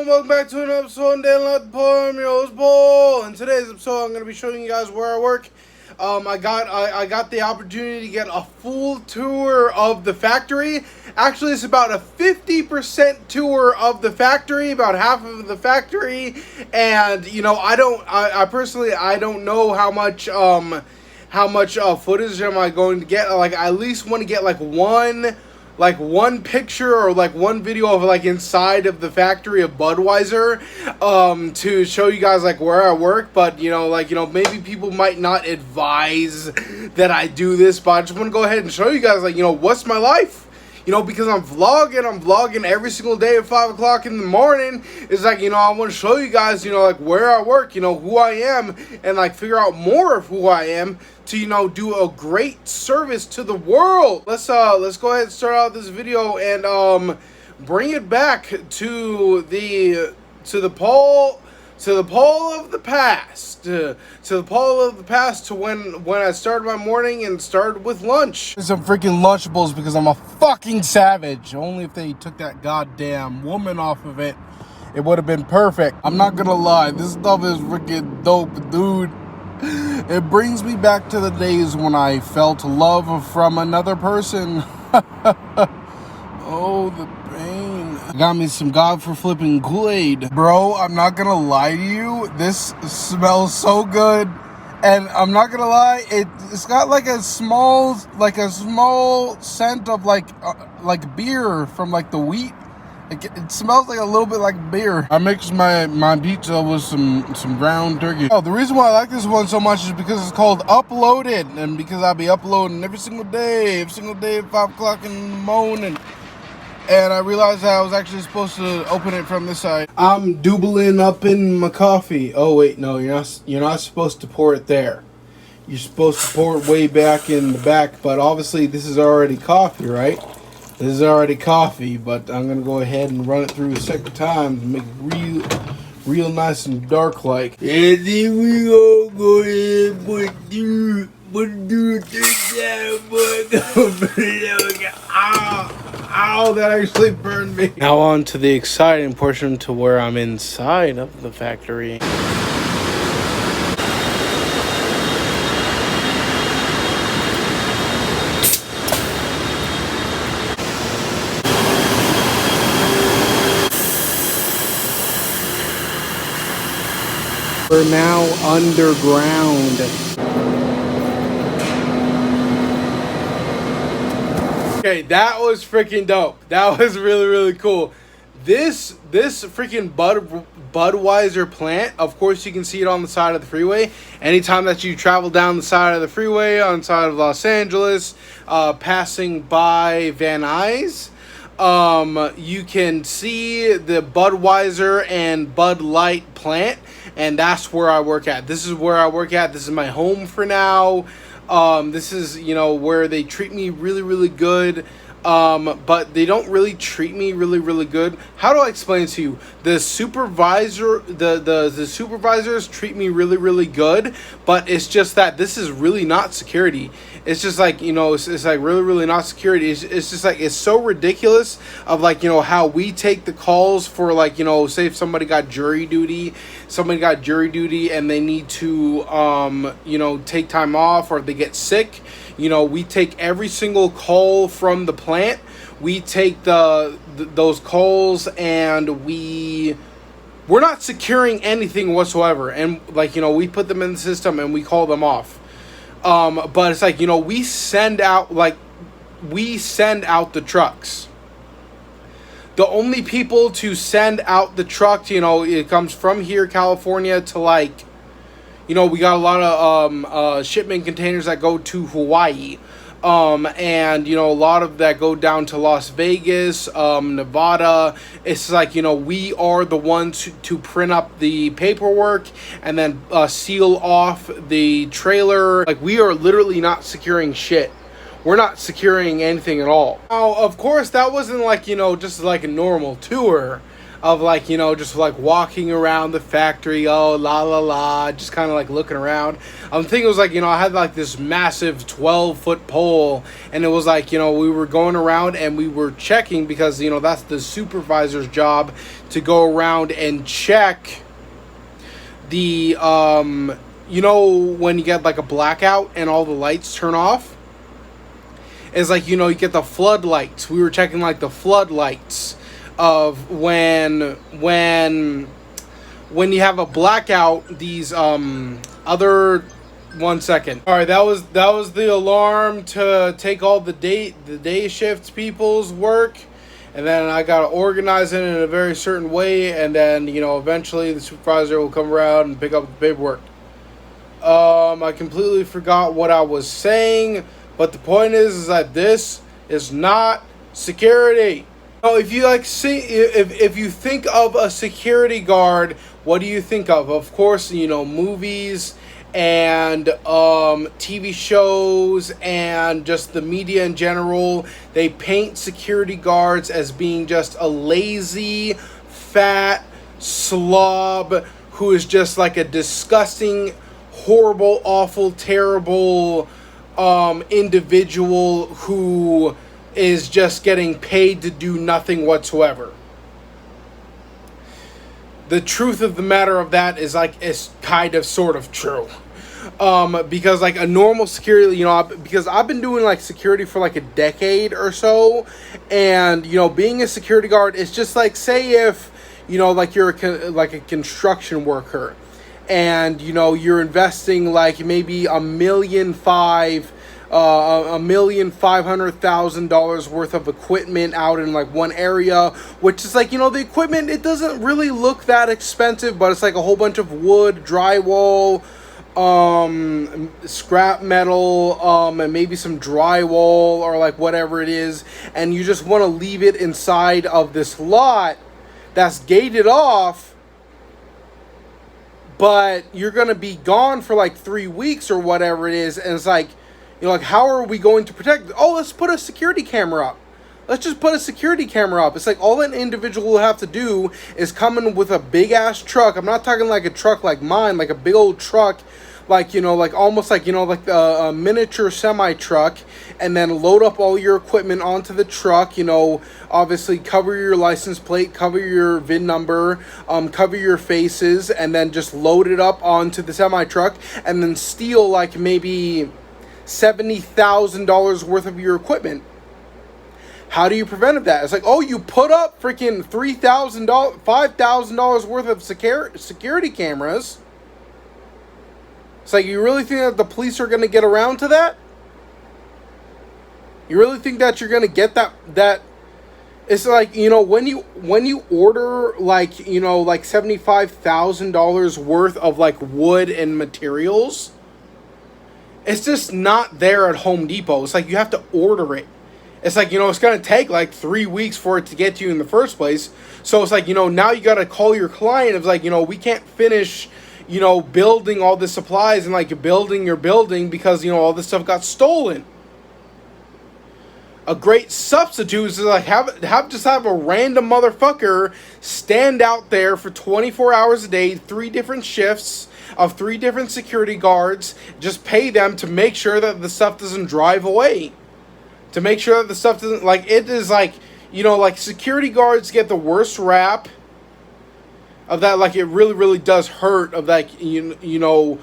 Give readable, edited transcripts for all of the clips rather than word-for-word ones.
and welcome back to another episode of Daily Life Paul. I'm your host Paul. In today's episode, I'm going to be showing you guys where I work. I got the opportunity to get a full tour of the factory. Actually, it's about a 50% tour of the factory, about half of the factory. And you know, I personally don't know how much footage am I going to get. Like, I at least want to get one picture or one video of inside of the factory of Budweiser to show you guys where I work. But maybe people might not advise that I do this, but I just want to go ahead and show you guys what's my life. Because I'm vlogging every single day at 5 o'clock in the morning. It's I want to show you guys, where I work, who I am, and figure out more of who I am to, do a great service to the world. Let's go ahead and start out this video and bring it back to the Paul of the past, to the Paul of the past, to when I started my morning and started with lunch. Some freaking Lunchables because I'm a fucking savage. Only if they took that goddamn woman off of it, it would have been perfect. I'm not gonna lie, this stuff is freaking dope, dude. It brings me back to the days when I felt love from another person. Oh, the pain. Got me some God for flipping Kool-Aid. Bro, I'm not gonna lie to you. This smells so good. And I'm not gonna lie, it's got a small scent of beer from the wheat. It smells a little bit like beer. I mixed my pizza with some ground turkey. Oh, the reason why I like this one so much is because it's called Uploaded, and because I'll be uploading every single day at 5 o'clock in the morning. And I realized that I was actually supposed to open it from this side. I'm doubling up in my coffee. Oh wait, no, you're not supposed to pour it there. You're supposed to pour it way back in the back, but obviously this is already coffee, right? This is already coffee, but I'm gonna go ahead and run it through a second time to make it real nice and dark like. And then we all go ahead and put do it Ow, that actually burned me. Now on to the exciting portion, to where I'm inside of the factory. We're now underground. Okay, that was freaking dope. That was really, really cool. This freaking Budweiser plant, of course you can see it on the side of the freeway. Anytime that you travel down the side of the freeway on the side of Los Angeles, passing by Van Nuys, you can see the Budweiser and Bud Light plant, and that's where I work at. This is where I work at. This is my home for now. This is, where they treat me really, really good. But they don't really treat me really, really good. How do I explain to you? The supervisors treat me really, really good, but it's just that this is really not security. It's just it's really, really not security. It's just it's so ridiculous of how we take the calls for say if somebody got jury duty and they need to take time off, or they get sick. We take every single call from the plant. We take those calls, and we're not securing anything whatsoever. And we put them in the system and we call them off. But it's we send out the trucks. The only people to send out the truck, it comes from here, California, to we got a lot of shipment containers that go to Hawaii. And a lot of that go down to Las Vegas, Nevada. It's we are the ones to print up the paperwork and then seal off the trailer. We are literally not securing shit. We're not securing anything at all. Now, of course, that wasn't just a normal tour. of like, you know, just like walking around the factory, oh la la la, just kind of like looking around. I'm thinking it was like, you know, I had like this massive 12-foot pole, and it was like, you know, we were going around and we were checking, because, you know, that's the supervisor's job, to go around and check the you know, when you get like a blackout and all the lights turn off, it's like, you know, you get the floodlights. We were checking like the floodlights of when you have a blackout, these other, 1 second. All right, that was the alarm to take all the day shifts people's work, and then I got to organize it in a very certain way, and then, you know, eventually the supervisor will come around and pick up the paperwork. I completely forgot what I was saying, but the point is that this is not security. Now, if you like see, if you think of a security guard, what do you think of? Of course, you know, movies and TV shows and just the media in general. They paint security guards as being just a lazy, fat slob who is just like a disgusting, horrible, awful, terrible individual who is just getting paid to do nothing whatsoever. The truth of the matter of that is like, it's kind of sort of true. Because like a normal security, you know, because I've been doing like security for like a decade or so, and, you know, being a security guard is just like, say if, you know, like you're like a construction worker, and, you know, you're investing like maybe $1,500,000 worth of equipment out in like one area, which is like, you know, the equipment, it doesn't really look that expensive, but it's like a whole bunch of wood, drywall, scrap metal, and maybe some drywall or like whatever it is, and you just want to leave it inside of this lot that's gated off, but you're going to be gone for like 3 weeks or whatever it is, and it's like, you know, like, how are we going to protect? Oh, let's put a security camera up. Let's just put a security camera up. It's like all an individual will have to do is come in with a big-ass truck. I'm not talking like a truck like mine, like a big old truck, like, you know, like almost like, you know, like a miniature semi-truck, and then load up all your equipment onto the truck, you know, obviously cover your license plate, cover your VIN number, cover your faces, and then just load it up onto the semi-truck, and then steal like maybe $70,000 worth of your equipment. How do you prevent that? It's like, oh, you put up freaking $3,000, $5,000 worth of security cameras. It's like, you really think that the police are going to get around to that? You really think that you're going to get that? It's like, you know, when you order like, you know, like $75,000 worth of like wood and materials, it's just not there at Home Depot. It's like you have to order it. It's like, you know, it's going to take like 3 weeks for it to get to you in the first place. So it's like, you know, now you got to call your client. It's like, you know, we can't finish, you know, building all the supplies and like building your building because, you know, all this stuff got stolen. A great substitute is like have a random motherfucker stand out there for 24 hours a day, 3 different shifts of 3 different security guards. Just pay them to make sure that the stuff doesn't drive away. To make sure that the stuff doesn't, like, it is like, you know, like security guards get the worst rap of that. Like, it really, really does hurt of like, you know,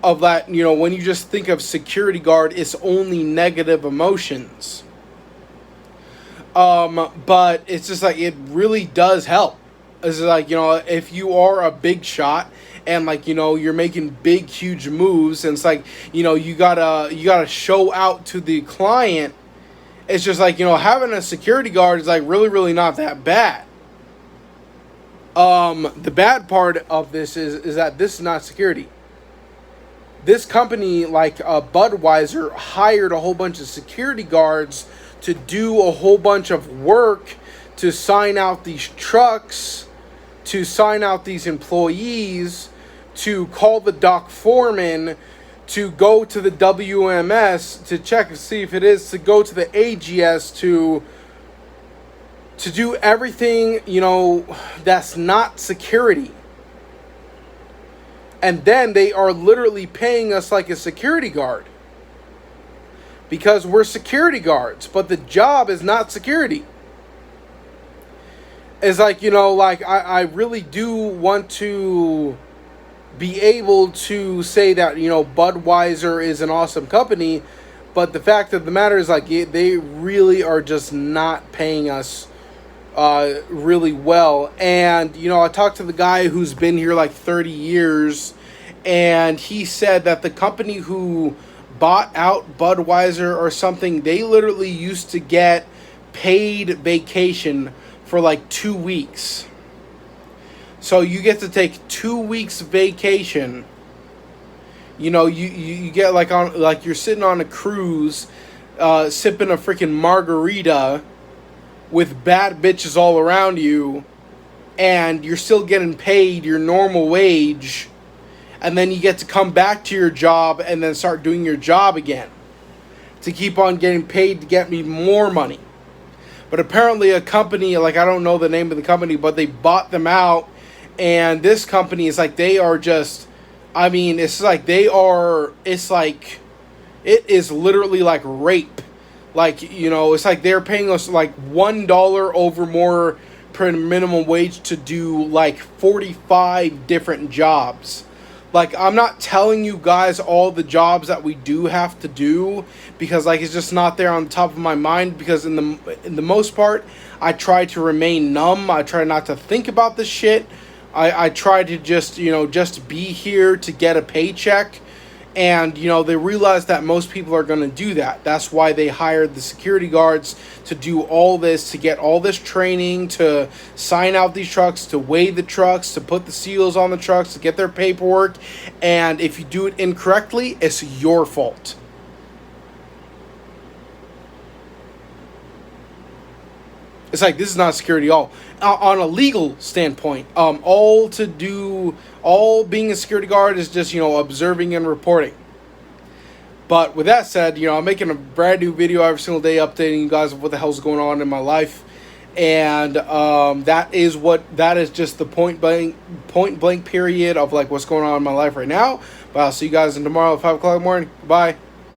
of that, you know, when you just think of security guard, it's only negative emotions. But it's just like, it really does help. It's like, you know, if you are a big shot and like, you know, you're making big, huge moves, and it's like, you know, you gotta show out to the client. It's just like, you know, having a security guard is like really, really not that bad. The bad part of this is that this is not security. This company, like Budweiser, hired a whole bunch of security guards to do a whole bunch of work, to sign out these trucks, to sign out these employees, to call the dock foreman, to go to the WMS to check and see if it is, to go to the AGS to to do everything, you know, that's not security. And then they are literally paying us like a security guard. Because we're security guards, but the job is not security. It's like, you know, like I really do want to be able to say that, you know, Budweiser is an awesome company, but the fact of the matter is, like, they really are just not paying us really well. And, you know, I talked to the guy who's been here like 30 years, and he said that the company who bought out Budweiser or something, they literally used to get paid vacation for like 2 weeks. So you get to take 2 weeks vacation. You know, you get like on, like you're sitting on a cruise, sipping a freaking margarita with bad bitches all around you, and you're still getting paid your normal wage, and then you get to come back to your job and then start doing your job again to keep on getting paid to get me more money. But apparently a company, like, I don't know the name of the company, but they bought them out, and this company is like, they are just, I mean, it's like they are, it's like, it is literally like rape. Like, you know, it's like they're paying us like $1 over more per minimum wage to do like 45 different jobs. Like, I'm not telling you guys all the jobs that we do have to do, because like it's just not there on the top of my mind, because in the most part, I try to remain numb. I try not to think about this shit. I try to just, you know, just be here to get a paycheck. And, you know, they realize that most people are going to do that. That's why they hired the security guards to do all this, to get all this training, to sign out these trucks, to weigh the trucks, to put the seals on the trucks, to get their paperwork. And if you do it incorrectly, it's your fault. It's like, this is not security at all. On a legal standpoint, all being a security guard is just, you know, observing and reporting. But with that said, you know, I'm making a brand new video every single day updating you guys of what the hell's going on in my life. And that is just the point blank period of like what's going on in my life right now. But I'll see you guys tomorrow at 5 o'clock in the morning. Bye.